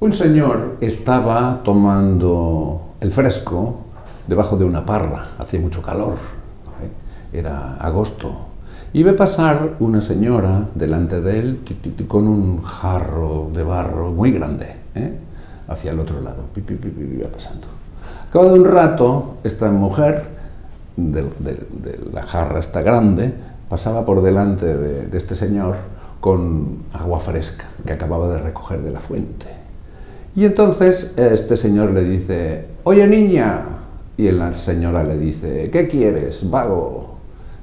Un señor estaba tomando el fresco debajo de una parra, hacía mucho calor, era agosto, y ve pasar una señora delante de él con un jarro de barro muy grande, hacia el otro lado, iba pasando. Al cabo de un rato, esta mujer de la jarra esta grande pasaba por delante de este señor con agua fresca que acababa de recoger de la fuente. Y entonces este señor le dice: «Oye, niña», y la señora le dice: «¿Qué quieres, vago?».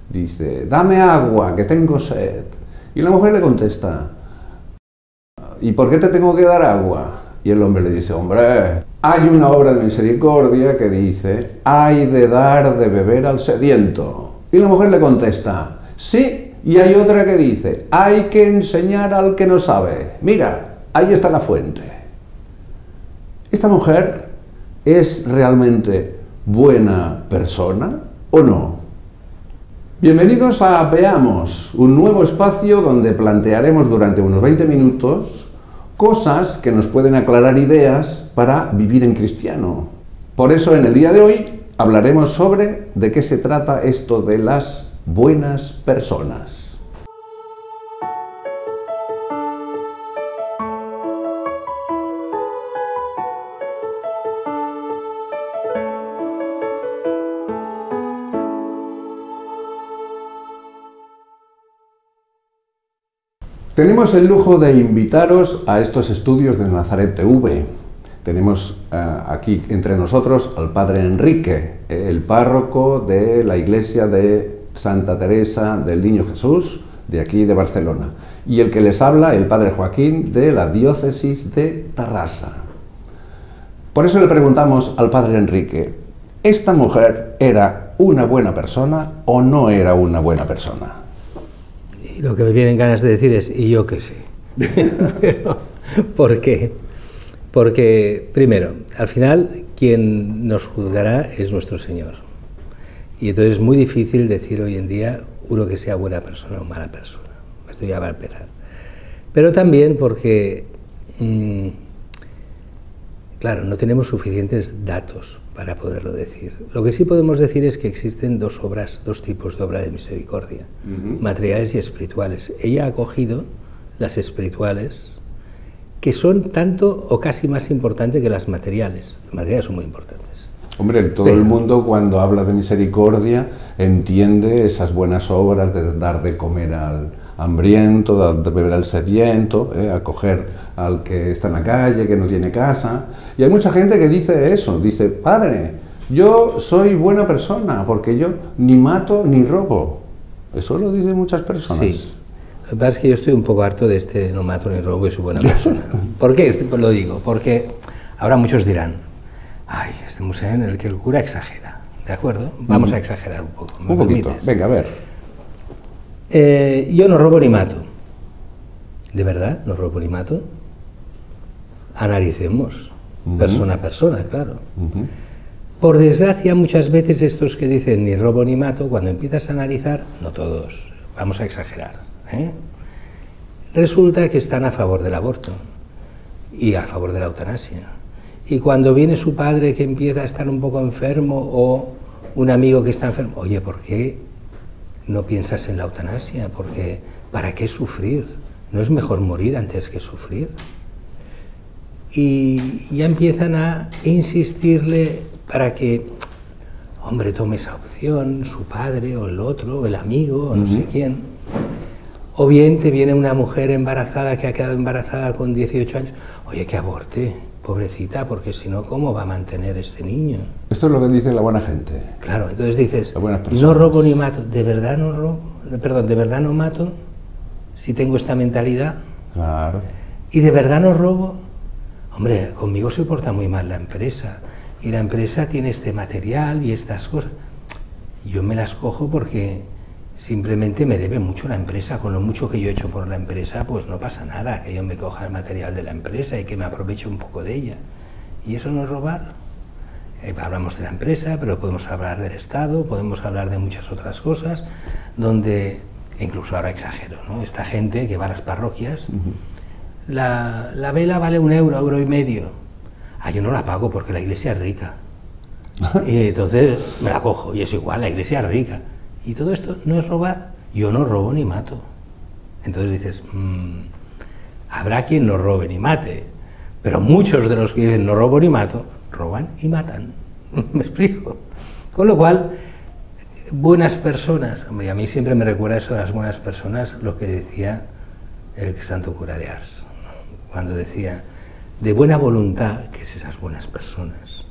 Dice: «Dame agua, que tengo sed». Y la mujer le contesta: «¿Y por qué te tengo que dar agua?». Y el hombre le dice: «Hombre, hay una obra de misericordia que dice: hay de dar de beber al sediento». Y la mujer le contesta: «Sí, y hay otra que dice: hay que enseñar al que no sabe. Mira, ahí está la fuente». ¿Esta mujer es realmente buena persona o no? Bienvenidos a Veamos, un nuevo espacio donde plantearemos durante unos 20 minutos cosas que nos pueden aclarar ideas para vivir en cristiano. Por eso en el día de hoy hablaremos sobre de qué se trata esto de las buenas personas. Tenemos el lujo de invitaros a estos estudios de Nazaret TV. Tenemos aquí entre nosotros al Padre Enrique, el párroco de la iglesia de Santa Teresa del Niño Jesús, de aquí de Barcelona. Y el que les habla, el Padre Joaquín, de la diócesis de Tarrasa. Por eso le preguntamos al Padre Enrique: ¿esta mujer era una buena persona o no era una buena persona? Y lo que me vienen ganas de decir es: ¿y yo qué sé? Pero, ¿por qué? Porque, primero, al final, quien nos juzgará es nuestro Señor. Y entonces es muy difícil decir hoy en día uno que sea buena persona o mala persona. Esto ya va a empezar. Pero también porque, claro, no tenemos suficientes datos para poderlo decir. Lo que sí podemos decir es que existen dos tipos de obra de misericordia, materiales y espirituales. Ella ha cogido las espirituales, que son tanto o casi más importantes que las materiales. Las materiales son muy importantes. Hombre, todo el mundo cuando habla de misericordia entiende esas buenas obras de dar de comer al hambriento, dar de beber al sediento, acoger al que está en la calle, que no tiene casa. Y hay mucha gente que dice eso, dice: «Padre, yo soy buena persona porque yo ni mato ni robo». Eso lo dicen muchas personas. Sí. Lo que pasa es que yo estoy un poco harto de este no mato ni robo y soy buena persona. ¿Por qué lo digo? Porque ahora muchos dirán: «Ay, este museo en el que el cura exagera». ¿De acuerdo? Vamos a exagerar un poco. Un poquito. Venga, a ver. Yo no robo ni mato. ¿De verdad no robo ni mato? Analicemos, persona a persona, claro. Por desgracia, muchas veces estos que dicen ni robo ni mato, cuando empiezas a analizar, no todos, vamos a exagerar, resulta que están a favor del aborto y a favor de la eutanasia. Y cuando viene su padre que empieza a estar un poco enfermo o un amigo que está enfermo, oye, ¿por qué no piensas en la eutanasia? Porque ¿para qué sufrir? ¿No es mejor morir antes que sufrir? Y ya empiezan a insistirle para que, hombre, tome esa opción, su padre o el otro, o el amigo, o no sé quién. O bien te viene una mujer embarazada que ha quedado embarazada con 18 años, oye, que aborte, pobrecita, porque si no, ¿cómo va a mantener este niño? Esto es lo que dice la buena gente. Claro, entonces dices, no robo ni mato, ¿de verdad no robo? Perdón, ¿de verdad no mato? Si tengo esta mentalidad. Claro. ¿Y de verdad no robo? Hombre, conmigo se porta muy mal la empresa, y la empresa tiene este material y estas cosas. Yo me las cojo porque simplemente me debe mucho la empresa. Con lo mucho que yo he hecho por la empresa, pues no pasa nada, que yo me coja el material de la empresa y que me aproveche un poco de ella. ¿Y eso no es robar? Hablamos de la empresa, pero podemos hablar del Estado, podemos hablar de muchas otras cosas, donde, incluso ahora exagero, ¿no? Esta gente que va a las parroquias, la vela vale 1 euro, 1,5 €. Ah, yo no la pago porque la iglesia es rica. Y entonces me la cojo, y es igual, la iglesia es rica. Y todo esto no es robar. Yo no robo ni mato. Entonces dices, habrá quien no robe ni mate, pero muchos de los que dicen no robo ni mato, roban y matan. ¿Me explico? Con lo cual, buenas personas, hombre, a mí siempre me recuerda eso de las buenas personas, lo que decía el santo cura de Ars, ¿no? Cuando decía, de buena voluntad, que es esas buenas personas,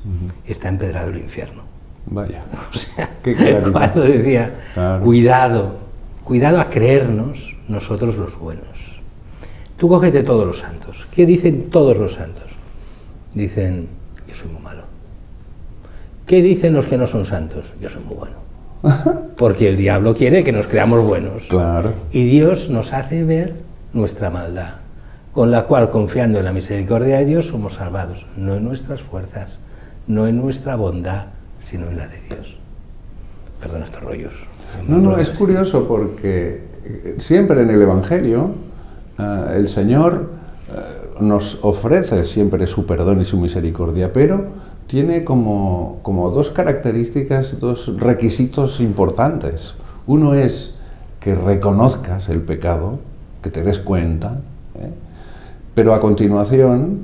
está empedrado el infierno. Vaya. O sea, qué cuando decía, claro. Cuidado a creernos nosotros los buenos. Tú cógete todos los santos. ¿Qué dicen todos los santos? Dicen, yo soy muy malo. ¿Qué dicen los que no son santos? Yo soy muy bueno. Porque el diablo quiere que nos creamos buenos. Claro. Y Dios nos hace ver nuestra maldad, con la cual, confiando en la misericordia de Dios, somos salvados. No en nuestras fuerzas, no en nuestra bondad, sino en la de Dios. Perdona estos rollos. No, es curioso porque siempre en el Evangelio el Señor nos ofrece siempre su perdón y su misericordia, pero tiene como 2 características, 2 requisitos importantes. Uno es que reconozcas el pecado, que te des cuenta, pero a continuación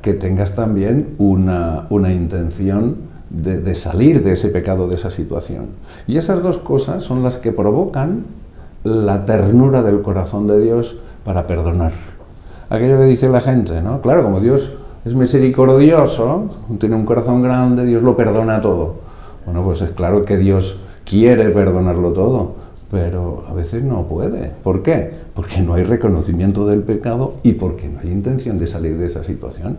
que tengas también una intención de salir de ese pecado, de esa situación. Y esas 2 cosas son las que provocan la ternura del corazón de Dios para perdonar. Aquello que dice la gente, ¿no? Claro, como Dios es misericordioso, tiene un corazón grande, Dios lo perdona todo. Bueno, pues es claro que Dios quiere perdonarlo todo, pero a veces no puede. ¿Por qué? Porque no hay reconocimiento del pecado y porque no hay intención de salir de esa situación.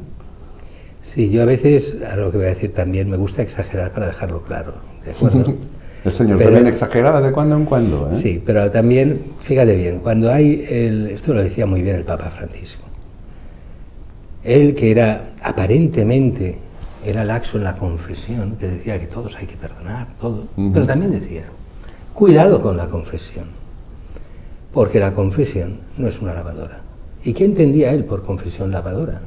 Sí, yo a veces, a lo que voy a decir también, me gusta exagerar para dejarlo claro, ¿de acuerdo? El Señor también exageraba de cuando en cuando, ¿eh? Sí, pero también, fíjate bien, cuando hay, esto lo decía muy bien el Papa Francisco, él que era, aparentemente, era laxo en la confesión, que decía que todos hay que perdonar, todo, pero también decía, cuidado con la confesión, porque la confesión no es una lavadora. ¿Y qué entendía él por confesión lavadora?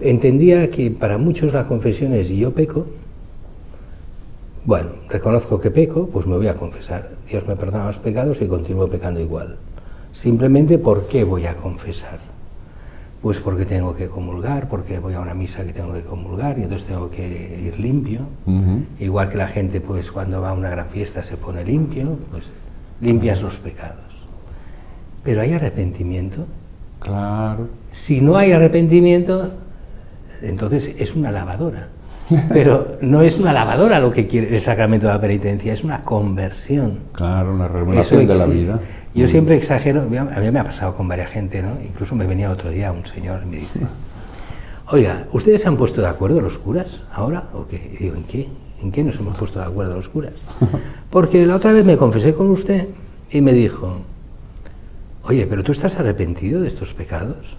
Entendía que para muchos la confesión es yo peco, bueno, reconozco que peco, pues me voy a confesar. Dios me perdona los pecados y continúo pecando igual. Simplemente, ¿por qué voy a confesar? Pues porque tengo que comulgar, porque voy a una misa que tengo que comulgar y entonces tengo que ir limpio. Igual que la gente, pues cuando va a una gran fiesta se pone limpio, pues limpias los pecados. Pero ¿hay arrepentimiento? Claro. Si no hay arrepentimiento, entonces es una lavadora. Pero no es una lavadora lo que quiere el sacramento de la penitencia, es una conversión. Claro, una renovación de la vida. Yo siempre exagero, a mí me ha pasado con varias gente, ¿no? Incluso me venía otro día un señor y me dice, oiga, ¿ustedes se han puesto de acuerdo los curas ahora o qué? Y digo, ¿en qué? ¿En qué nos hemos puesto de acuerdo los curas? Porque la otra vez me confesé con usted y me dijo, oye, ¿pero tú estás arrepentido de estos pecados?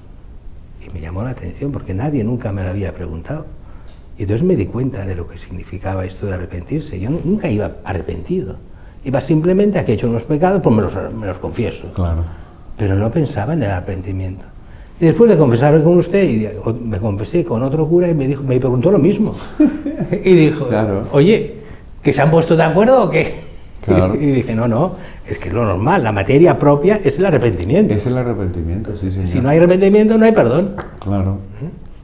Y me llamó la atención porque nadie nunca me lo había preguntado. Y entonces me di cuenta de lo que significaba esto de arrepentirse. Yo nunca iba arrepentido. Iba simplemente a que he hecho unos pecados, pues me los confieso. Claro. Pero no pensaba en el arrepentimiento. Y después de confesarme con usted, me confesé con otro cura y me preguntó lo mismo. Y dijo, claro, oye, ¿que se han puesto de acuerdo o qué? Claro. Y dije, no, es que es lo normal, la materia propia es el arrepentimiento. Es el arrepentimiento, sí, señor. Si no hay arrepentimiento, no hay perdón. Claro.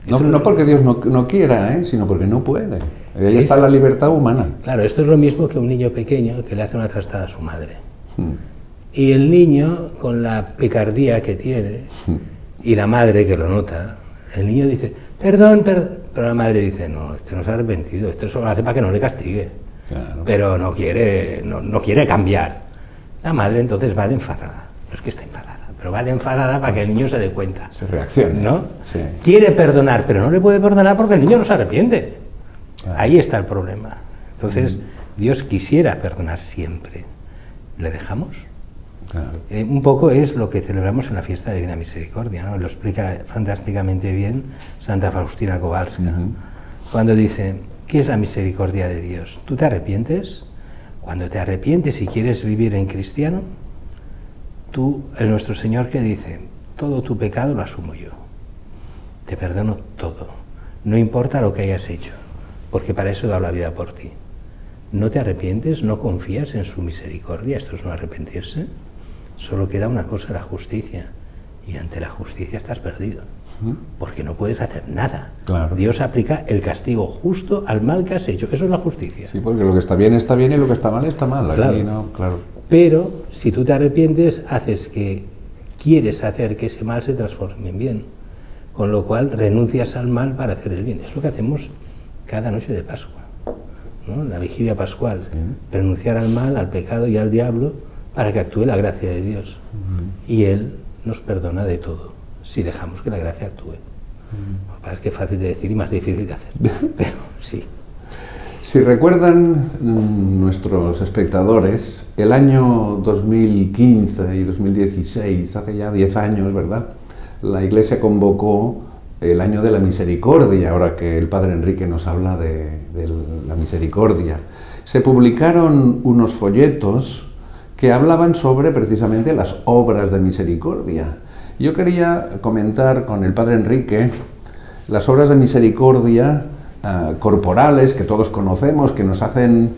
No porque Dios no quiera, sino porque no puede. Ahí está la libertad humana. Claro, esto es lo mismo que un niño pequeño que le hace una trastada a su madre. Y el niño, con la picardía que tiene, y la madre que lo nota, el niño dice, perdón, pero la madre dice, no, este no se ha arrepentido, esto solo lo hace para que no le castigue. Claro. Pero no quiere cambiar. La madre entonces va de enfadada. No es que esté enfadada, pero va de enfadada para que el niño se dé cuenta. Se reaccione, ¿no? Sí. Quiere perdonar, pero no le puede perdonar porque el niño no se arrepiente. Claro. Ahí está el problema. Entonces, Dios quisiera perdonar siempre. ¿Le dejamos? Claro. Un poco es lo que celebramos en la fiesta de Divina Misericordia, ¿no? Lo explica fantásticamente bien Santa Faustina Kowalska, cuando dice, ¿qué es la misericordia de Dios? ¿Tú te arrepientes? Cuando te arrepientes y quieres vivir en cristiano, el nuestro Señor, ¿qué dice? todo tu pecado lo asumo yo. Te perdono todo. No importa lo que hayas hecho, porque para eso he dado la vida por ti. ¿No te arrepientes? ¿No confías en su misericordia? Esto es no arrepentirse. Solo queda una cosa, la justicia. Y ante la justicia estás perdido, porque no puedes hacer nada. Claro. Dios aplica el castigo justo al mal que has hecho. Eso es la justicia. Sí, porque lo que está bien y lo que está mal está mal. Aquí, Claro. no, claro. Pero si tú te arrepientes, quieres hacer que ese mal se transforme en bien. Con lo cual renuncias al mal para hacer el bien. Es lo que hacemos cada noche de Pascua, ¿no? La vigilia pascual. Sí. Renunciar al mal, al pecado y al diablo para que actúe la gracia de Dios. Y Él nos perdona de todo, si dejamos que la gracia actúe. Lo que pasa es que es fácil de decir y más difícil de hacer. Pero sí. Si recuerdan nuestros espectadores, el año 2015 y 2016, hace ya 10 años, ¿verdad?, la Iglesia convocó el año de la misericordia, ahora que el Padre Enrique nos habla de la misericordia. Se publicaron unos folletos que hablaban sobre precisamente las obras de misericordia. Yo quería comentar con el Padre Enrique las obras de misericordia corporales que todos conocemos, que nos hacen,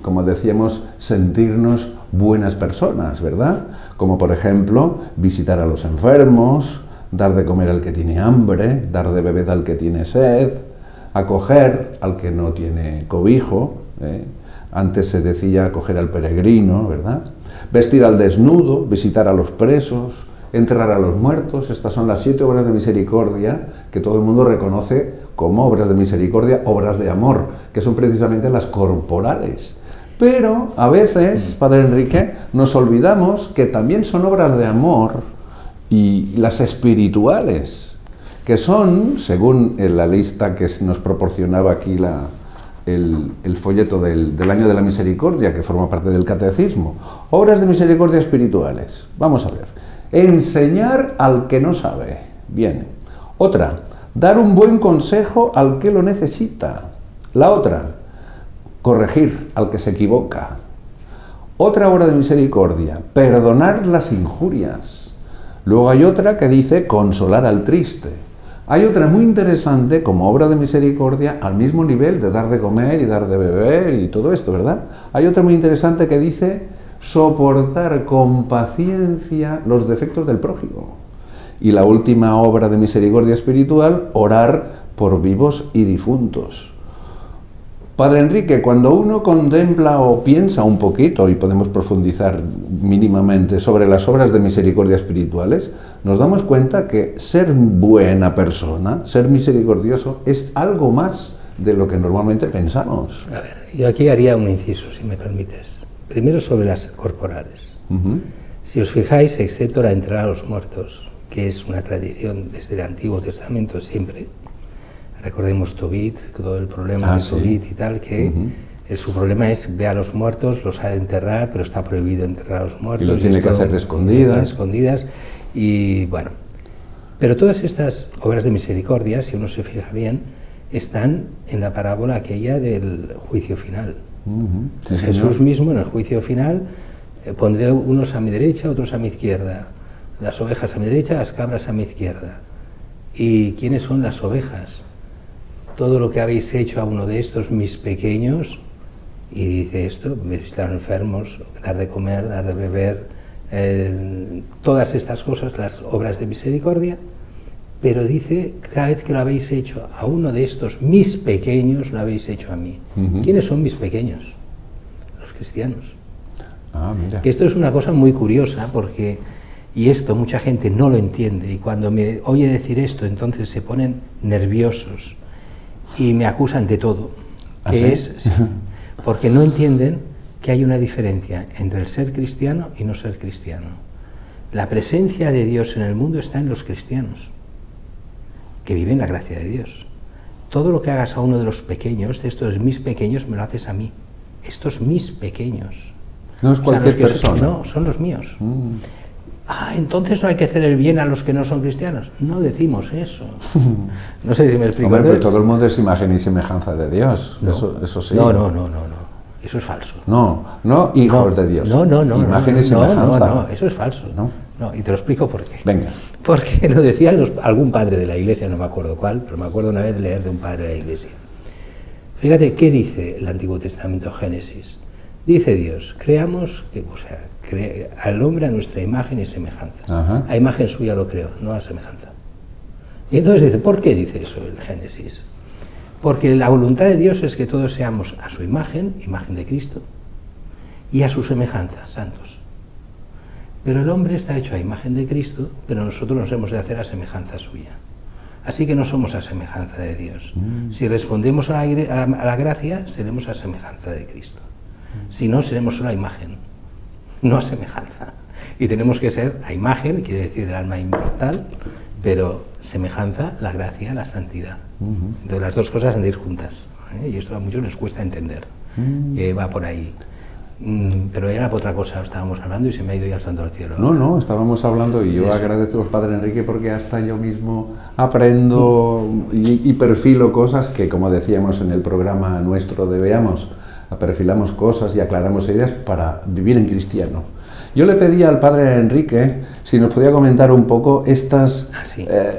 como decíamos, sentirnos buenas personas, ¿verdad? Como por ejemplo, visitar a los enfermos, dar de comer al que tiene hambre, dar de beber al que tiene sed, acoger al que no tiene cobijo, antes se decía acoger al peregrino, ¿verdad? Vestir al desnudo, visitar a los presos, enterrar a los muertos. Estas son las 7 obras de misericordia que todo el mundo reconoce como obras de misericordia, obras de amor, que son precisamente las corporales. Pero a veces, Padre Enrique, nos olvidamos que también son obras de amor y las espirituales, que son, según la lista que nos proporcionaba aquí el folleto del año de la misericordia, que forma parte del catecismo, obras de misericordia espirituales. Vamos a ver. Enseñar al que no sabe. Bien. Otra, dar un buen consejo al que lo necesita. La otra, corregir al que se equivoca. Otra obra de misericordia, perdonar las injurias. Luego hay otra que dice consolar al triste. Hay otra muy interesante como obra de misericordia al mismo nivel de dar de comer y dar de beber y todo esto, ¿verdad? Hay otra muy interesante que dice soportar con paciencia los defectos del prójimo. Y la última obra de misericordia espiritual, orar por vivos y difuntos. Padre Enrique, cuando uno contempla o piensa un poquito, y podemos profundizar mínimamente sobre las obras de misericordia espirituales, nos damos cuenta que ser buena persona, ser misericordioso, es algo más de lo que normalmente pensamos. A ver, yo aquí haría un inciso, si me permites. Primero sobre las corporales. Si os fijáis, excepto la enterrar a los muertos, que es una tradición desde el Antiguo Testamento siempre, recordemos Tobit, todo el problema de Tobit y tal, que su problema es ve a los muertos, los ha de enterrar, pero está prohibido enterrar a los muertos. Y lo tiene que hacer de escondidas. Y bueno, pero todas estas obras de misericordia, si uno se fija bien, están en la parábola aquella del juicio final. Sí, Jesús mismo en el juicio final pondré unos a mi derecha, otros a mi izquierda, las ovejas a mi derecha, las cabras a mi izquierda. ¿Y quiénes son las ovejas? Todo lo que habéis hecho a uno de estos mis pequeños, y dice esto, visitar enfermos, dar de comer, dar de beber, todas estas cosas, las obras de misericordia, pero dice, cada vez que lo habéis hecho a uno de estos mis pequeños, lo habéis hecho a mí. ¿Quiénes son mis pequeños? Los cristianos. Mira. Que esto es una cosa muy curiosa, porque, y esto mucha gente no lo entiende, y cuando me oye decir esto, entonces se ponen nerviosos, y me acusan de todo, que ¿Sí? Porque no entienden que hay una diferencia entre el ser cristiano y no ser cristiano. La presencia de Dios en el mundo está en los cristianos, que viven la gracia de Dios. Todo lo que hagas a uno de los pequeños, de estos mis pequeños, me lo haces a mí. Estos mis pequeños. No es cualquier persona. No, son los míos. Entonces no hay que hacer el bien a los que no son cristianos. No decimos eso. No sé si me explico. Hombre, pero todo el mundo es imagen y semejanza de Dios. No. Eso sí. No. Eso es falso. No, hijos de Dios. No. Imagen y semejanza. No, eso es falso. ¿No? No, y te lo explico por qué. Venga. Porque lo decía algún padre de la Iglesia, no me acuerdo cuál, pero me acuerdo una vez de leer de un padre de la Iglesia. Fíjate, ¿qué dice el Antiguo Testamento, Génesis? Dice Dios, creamos, al hombre a nuestra imagen y semejanza. Ajá. A imagen suya lo creó, no a semejanza. Y entonces dice, ¿por qué dice eso el Génesis? Porque la voluntad de Dios es que todos seamos a su imagen, imagen de Cristo, y a su semejanza, santos. Pero el hombre está hecho a imagen de Cristo, pero nosotros nos hemos de hacer a semejanza suya. Así que no somos a semejanza de Dios. Si respondemos a la gracia, seremos a semejanza de Cristo. Si no, seremos solo a imagen, no a semejanza. Y tenemos que ser a imagen, quiere decir el alma inmortal, pero semejanza, la gracia, la santidad. Entonces las dos cosas han de ir juntas, ¿eh? Y esto a muchos les cuesta entender, que va por ahí. Pero era por otra cosa, estábamos hablando y se me ha ido ya el santo al cielo. No, estábamos hablando y yo Eso. agradezco al Padre Enrique porque hasta yo mismo aprendo y perfilo cosas que, como decíamos en el programa nuestro de Veamos, perfilamos cosas y aclaramos ideas para vivir en cristiano. Yo le pedí al Padre Enrique si nos podía comentar un poco estas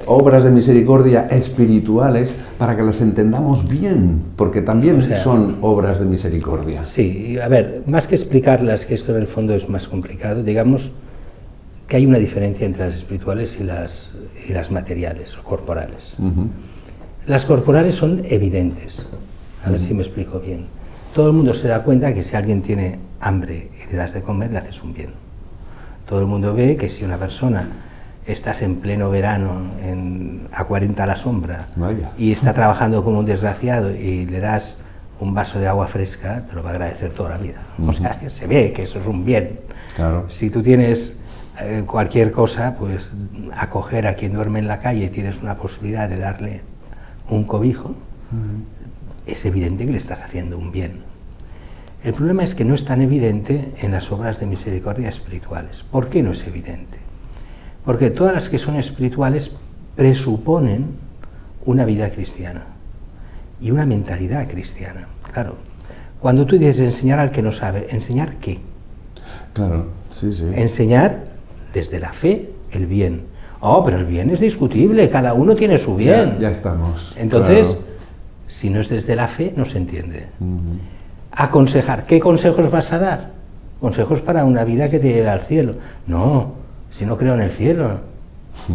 obras de misericordia espirituales para que las entendamos bien, porque también son obras de misericordia. Sí, a ver, más que explicarlas, que esto en el fondo es más complicado, digamos que hay una diferencia entre las espirituales y las materiales o corporales. Las corporales son evidentes, a ver si me explico bien. Todo el mundo se da cuenta que si alguien tiene hambre y le das de comer, le haces un bien. Todo el mundo ve que si una persona estás en pleno verano a 40 a la sombra y está trabajando como un desgraciado y le das un vaso de agua fresca, te lo va a agradecer toda la vida. O sea, se ve que eso es un bien. Claro. Si tú tienes cualquier cosa, pues acoger a quien duerme en la calle y tienes una posibilidad de darle un cobijo, es evidente que le estás haciendo un bien. El problema es que no es tan evidente en las obras de misericordia espirituales. ¿Por qué no es evidente? Porque todas las que son espirituales presuponen una vida cristiana y una mentalidad cristiana. Claro, cuando tú dices enseñar al que no sabe, ¿enseñar qué? Claro, sí, sí. Enseñar desde la fe el bien. Oh, pero el bien es discutible, cada uno tiene su bien. Ya estamos. Entonces, claro. Si no es desde la fe, no se entiende. Aconsejar, ¿qué consejos vas a dar? Consejos para una vida que te lleve al cielo. No, si no creo en el cielo,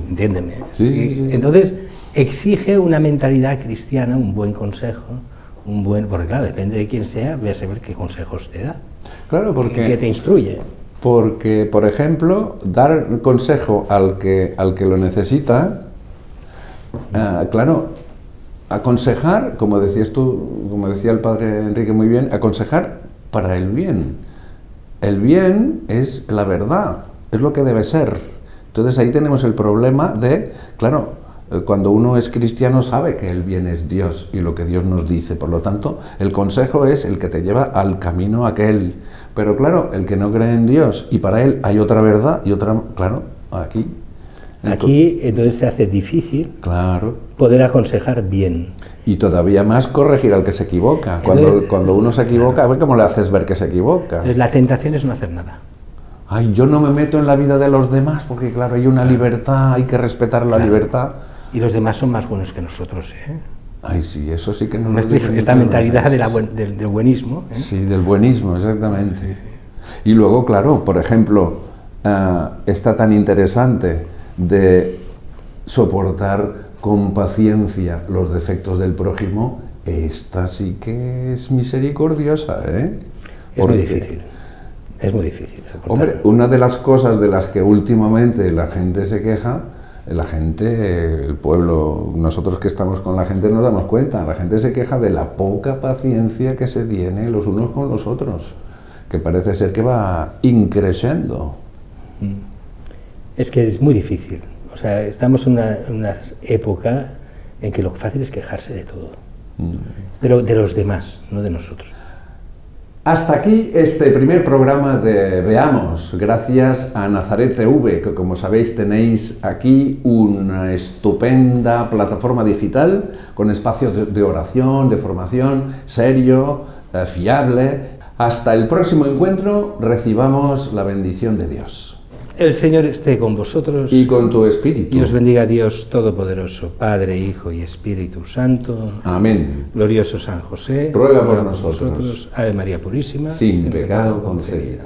entiéndeme. Sí. Entonces, exige una mentalidad cristiana, un buen consejo, porque claro, depende de quién sea, voy a saber qué consejos te da. Claro, porque... ¿Qué te instruye? Porque, por ejemplo, dar consejo al que lo necesita, claro, aconsejar, como decías tú, como decía el Padre Enrique muy bien, aconsejar para el bien. El bien es la verdad, es lo que debe ser. Entonces ahí tenemos el problema de, claro, cuando uno es cristiano sabe que el bien es Dios y lo que Dios nos dice, por lo tanto, el consejo es el que te lleva al camino aquel. Pero claro, el que no cree en Dios y para él hay otra verdad y otra, claro, aquí entonces se hace difícil poder aconsejar bien. Y todavía más corregir al que se equivoca. Cuando uno se equivoca, a ver cómo le haces ver que se equivoca. Entonces la tentación es no hacer nada. Ay, yo no me meto en la vida de los demás porque claro, hay una libertad, hay que respetar la libertad. Y los demás son más buenos que nosotros, ¿eh? Ay, sí, eso sí que no me explico. Esta mentalidad del buenismo. ¿eh? Sí, del buenismo, exactamente. Sí. Y luego, claro, por ejemplo, está tan interesante de soportar con paciencia los defectos del prójimo, esta sí que es misericordiosa, ¿eh? Es muy difícil. Es muy difícil soportar. Hombre, una de las cosas de las que últimamente la gente se queja, el pueblo, nosotros que estamos con la gente nos damos cuenta, la gente se queja de la poca paciencia que se tiene los unos con los otros, que parece ser que va increciendo. Es que es muy difícil. O sea, estamos en una época en que lo fácil es quejarse de todo, pero de los demás, no de nosotros. Hasta aquí este primer programa de Veamos, gracias a Nazaret TV, que como sabéis tenéis aquí una estupenda plataforma digital con espacios de oración, de formación, serio, fiable. Hasta el próximo encuentro, recibamos la bendición de Dios. El Señor esté con vosotros. Y con tu espíritu. Y os bendiga Dios Todopoderoso, Padre, Hijo y Espíritu Santo. Amén. Glorioso San José. Ruega por nosotros. Ave María Purísima. Sin pecado concebida.